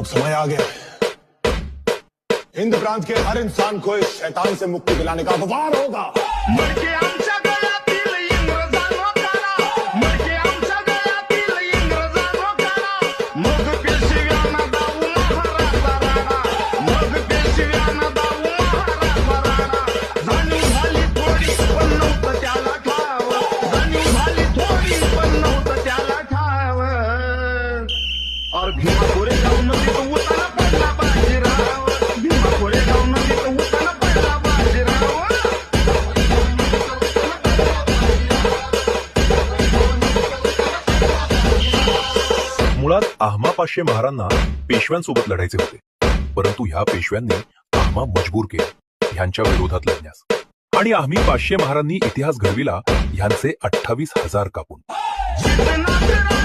अब समय आ गया है, हिंद प्रांत के हर इंसान को इस शैतान से मुक्ति दिलाने का वार होगा। मडके आमच्या गळ्यातील इंग्रजांनो काढा, मडके आमच्या गळ्यातील इंग्रजांनो काढा, मग पेशव्यांना दाऊ महाराजा राणा, मग पेशव्यांना दाऊ महाराजा राणा. जाणीव झाली थोडी पण नव्हतं त्याला ठाव, जाणीव झाली थोडी पण नव्हतं त्याला ठाव. और भीमा कोरेगाव नदीत उताना पडला बाजीराव, भीमा कोरेगाव नदीत उताना पडला बाजीराव. मुळात आह्मा पाचशे महारांना पेशव्यांसोबत लढायचे होते, परंतु ह्या पेशव्यांनी आह्मा मजबूर केले ह्यांच्या विरोधात लढण्यास. आणि आम्ही 500 महारांनी इतिहास घडविला ह्यांचे 28,000 कापून. जितना तेरा